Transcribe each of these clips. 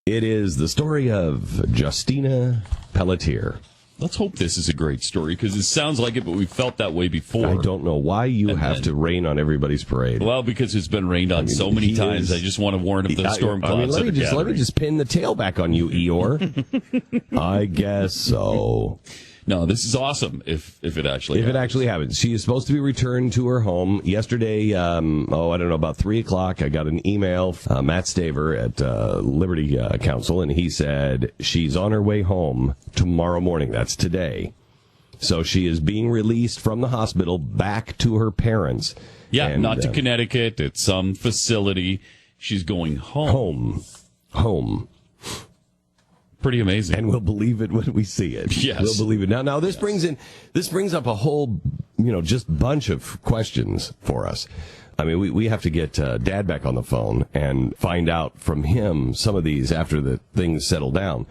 It is the story of Justina Pelletier. Let's hope this is a great story, because it sounds like it, but we felt that way before. I don't know why you have to rain on everybody's parade. Well, because it's been rained on so many times. I just want to warn of the storm clouds. Let me just pin the tail back on you, Eeyore. I guess so. No, this is awesome if it actually happens. It actually happens. She is supposed to be returned to her home. Yesterday, I don't know, about 3 o'clock, I got an email, Matt Staver at Liberty Council, and he said she's on her way home tomorrow morning. That's today. So she is being released from the hospital back to her parents. Yeah, and, not to Connecticut. It's some facility. She's going home. Home. Pretty amazing. And we'll believe it when we see it. Yes. We'll believe it. Now this brings up a whole, just bunch of questions for us. I mean, we have to get Dad back on the phone and find out from him some of these after the things settle down.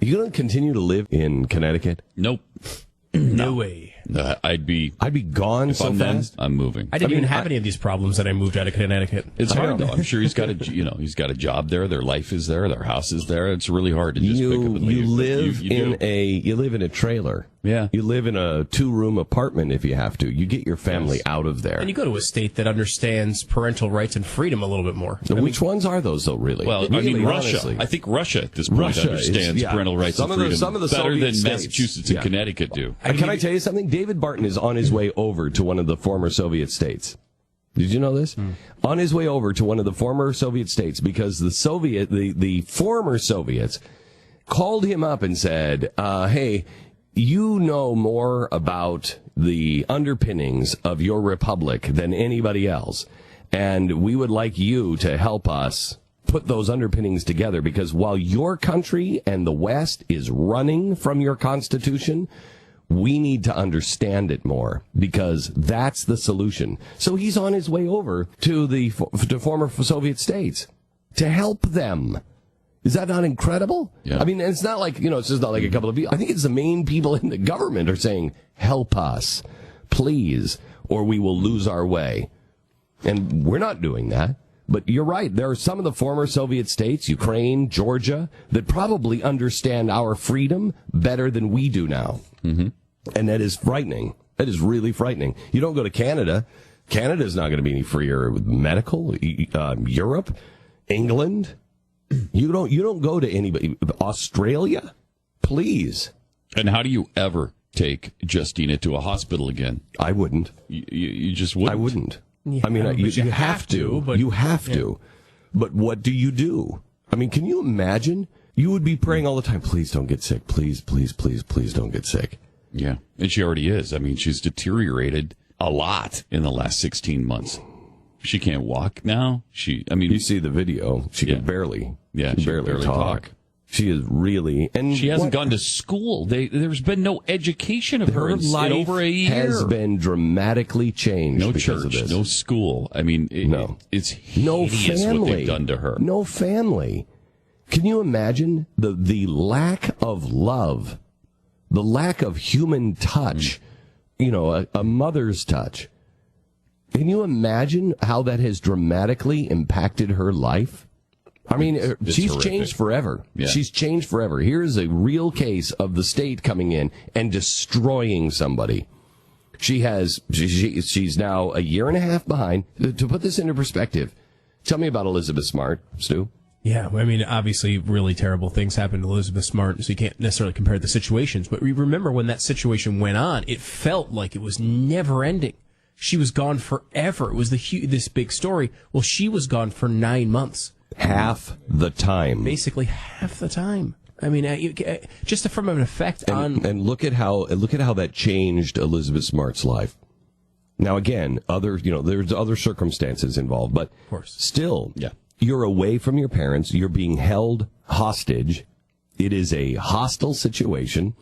Are you going to continue to live in Connecticut? Nope. No way. I'd be gone so fast. I'm moving. I didn't even have any of these problems that I moved out of Connecticut. It's hard though. I'm sure he's got a job there. Their life is there. Their house is there. It's really hard to just pick up and leave. You live in a trailer. Yeah. You live in a 2-room apartment if you have to. You get your family out of there. And you go to a state that understands parental rights and freedom a little bit more. Which ones are those, though, really? Well, really, Russia. honestly. I think Russia at this point understands parental rights and freedom some of the better Soviet than states. Massachusetts and Connecticut do. Can I tell you something? David Barton is on his way over to one of the former Soviet states. Did you know this? On his way over to one of the former Soviet states, because the former Soviets called him up and said, hey, you know more about the underpinnings of your republic than anybody else, and we would like you to help us put those underpinnings together, because while your country and the West is running from your constitution, we need to understand it more, because that's the solution. So he's on his way over to former Soviet states to help them. Is that not incredible? Yeah. I mean, it's not like, it's just not like a couple of people. I think it's the main people in the government are saying, help us, please, or we will lose our way. And we're not doing that. But you're right. There are some of the former Soviet states, Ukraine, Georgia, that probably understand our freedom better than we do now. Mm-hmm. And that is frightening. That is really frightening. You don't go to Canada. Canada's not going to be any freer with medical. Europe, England. You don't go to anybody. Australia, please. And how do you ever take Justina to a hospital again? I wouldn't. You just wouldn't. I wouldn't. Yeah, I mean, you have to. But you have to. But what do you do? I mean, can you imagine? You would be praying all the time, please don't get sick. Please, please, please, please don't get sick. Yeah. And she already is. I mean, she's deteriorated a lot in the last 16 months. She can't walk now. You see the video. She can barely. Yeah, she can barely talk. She is really, and she hasn't gone to school. There's been no education of her in over a year. Has been dramatically changed. No because church, of this. no school. I mean, it's hideous what they've done to her. No family. Can you imagine the lack of love, the lack of human touch? A mother's touch. Can you imagine how that has dramatically impacted her life? I mean, she's horrific. Changed forever. Yeah. She's changed forever. Here's a real case of the state coming in and destroying somebody. She's now a year and a half behind. To put this into perspective, tell me about Elizabeth Smart, Stu. Yeah, I mean, obviously, really terrible things happened to Elizabeth Smart, so you can't necessarily compare the situations. But remember when that situation went on, it felt like it was never ending. She was gone forever. It was this big story. Well, she was gone for 9 months. Half the time. Basically half the time. I mean, just from an effect on. And look at how that changed Elizabeth Smart's life. Now, again, there's other circumstances involved, but of course. Still, you're away from your parents. You're being held hostage. It is a hostile situation.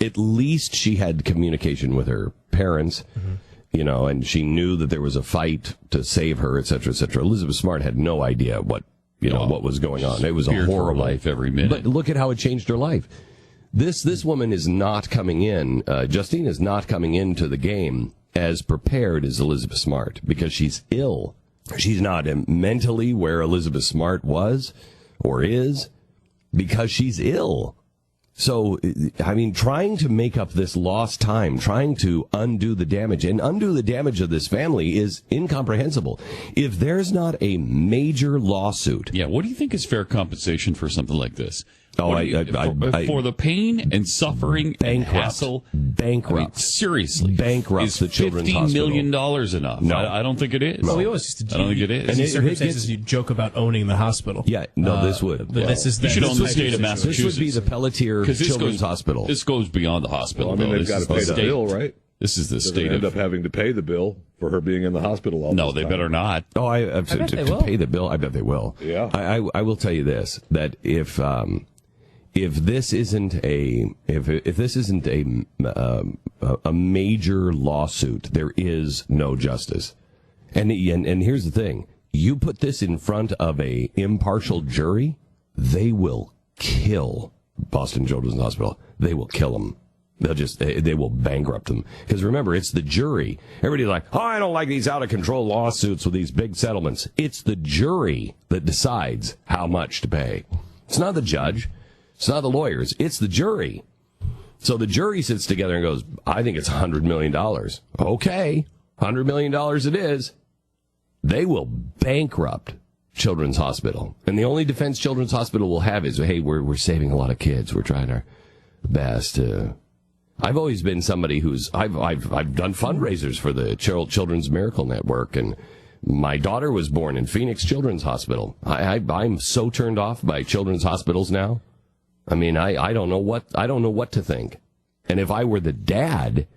At least she had communication with her parents. Mm-hmm. And she knew that there was a fight to save her, et cetera, et cetera. Elizabeth Smart had no idea what was going on. It was a horrible life every minute. But look at how it changed her life. This woman is not coming in. Justine is not coming into the game as prepared as Elizabeth Smart because she's ill. She's not mentally where Elizabeth Smart was or is. because she's ill. So, I mean, trying to make up this lost time, trying to undo the damage of this family is incomprehensible. If there's not a major lawsuit. Yeah, what do you think is fair compensation for something like this? Oh, for the pain and suffering and hassle. Bankrupt. I mean, seriously. Bankrupt is the children's hospital. $50 million enough? No. I don't think it is. Well, we always used to I don't think it is. In these circumstances, you joke about owning the hospital. Yeah, no, this would. But this is you should own the this state of Massachusetts. This would be the Pelletier Children's Hospital. This goes beyond the hospital. Well, I mean, they've got to pay the bill, right? This is the They're state going to end up having to pay the bill for her being in the hospital all No, this they time. better not. Oh, to pay the bill, I bet they will. Yeah. I will tell you this, that if this isn't a major lawsuit, there is no justice. And here's the thing: you put this in front of a impartial jury, they will kill Boston Children's Hospital. They will kill them. They will bankrupt them. Because remember, it's the jury. Everybody's like, oh, I don't like these out of control lawsuits with these big settlements. It's the jury that decides how much to pay. It's not the judge. It's not the lawyers. It's the jury. So the jury sits together and goes, I think it's $100 million. Okay, $100 million it is. They will bankrupt Children's Hospital. And the only defense Children's Hospital will have is, hey, we're saving a lot of kids. We're trying our best. I've always been somebody who's, I've done fundraisers for the Children's Miracle Network, and my daughter was born in Phoenix Children's Hospital. I'm so turned off by children's hospitals now. I mean, I don't know what to think. And if I were the dad,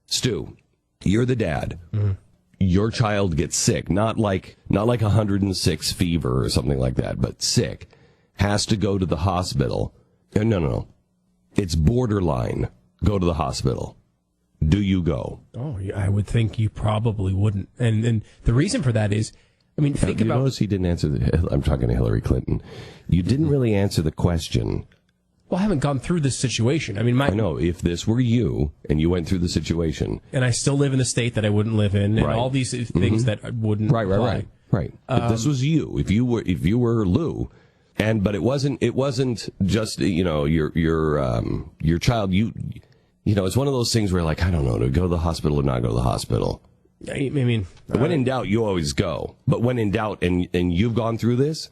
Stu, you're the dad. Mm-hmm. Your child gets sick, not like 106 fever or something like that, but sick, has to go to the hospital. No. It's borderline. Go to the hospital. Do you go? Oh, I would think you probably wouldn't. And the reason for that is, I mean, think about... Notice he didn't answer I'm talking to Hillary Clinton. You didn't really answer the question. Well, I haven't gone through this situation. I mean, I know, if this were you and you went through the situation. And I still live in a state that I wouldn't live in, and all these things that wouldn't apply. Right. If this was you, if you were Lou, but it wasn't just, your child, it's one of those things where, like, I don't know, to go to the hospital or not go to the hospital. I mean, when in doubt, you always go. But when in doubt, and you've gone through this,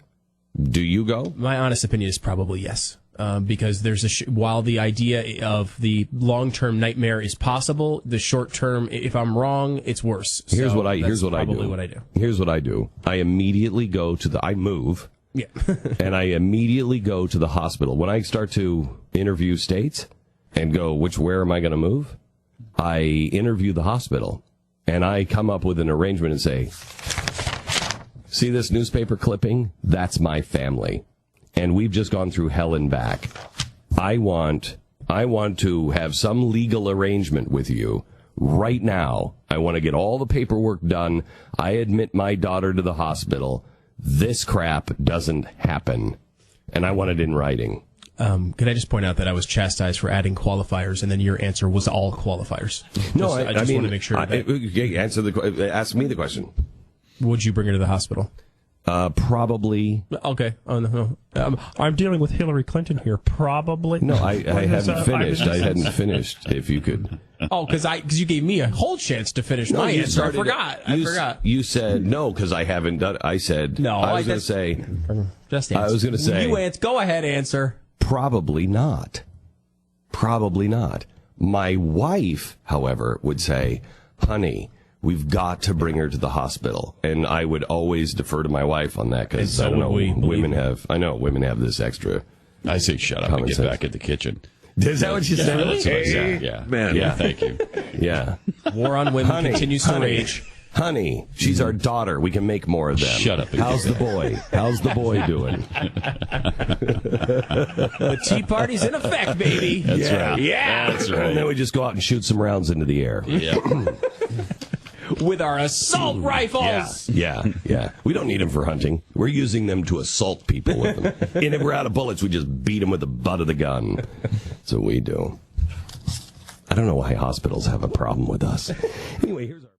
do you go? My honest opinion is probably yes. Because there's while the idea of the long-term nightmare is possible, the short-term, if I'm wrong, it's worse. Here's what I do. Here's what I do. I immediately go I move. Yeah. And I immediately go to the hospital. When I start to interview states and go, where am I going to move? I interview the hospital, and I come up with an arrangement and say, see this newspaper clipping? That's my family. And we've just gone through hell and back. I want to have some legal arrangement with you right now. I want to get all the paperwork done. I admit my daughter to the hospital. This crap doesn't happen. And I want it in writing. Can I just point out that I was chastised for adding qualifiers, and then your answer was all qualifiers? No, I just want to make sure. Ask me the question. Would you bring her to the hospital? Probably. Okay. Oh, no. I'm dealing with Hillary Clinton here. Probably. No, I haven't finished. I hadn't finished. If you could. Oh, because you gave me a whole chance to finish my answer. I forgot. You said no because I haven't done. I said no. I was going to say. Just answer. I was going to say. Go ahead. Answer. Probably not. Probably not. My wife, however, would say, "Honey, we've got to bring her to the hospital," and I would always defer to my wife on that because I don't know. Women have this extra. I say shut up and get back in the kitchen. Is that what you said? That's what I said. Yeah, man. Yeah, thank you. Yeah. War on women continues to rage. Honey, she's our daughter. We can make more of them. Shut up. How's the boy? How's the boy doing? The tea party's in effect, baby. That's right. Yeah. That's right. And then we just go out and shoot some rounds into the air. Yeah. With our assault rifles. Yeah. We don't need them for hunting. We're using them to assault people with them. And if we're out of bullets, we just beat them with the butt of the gun. That's what we do. I don't know why hospitals have a problem with us. Anyway, here's our...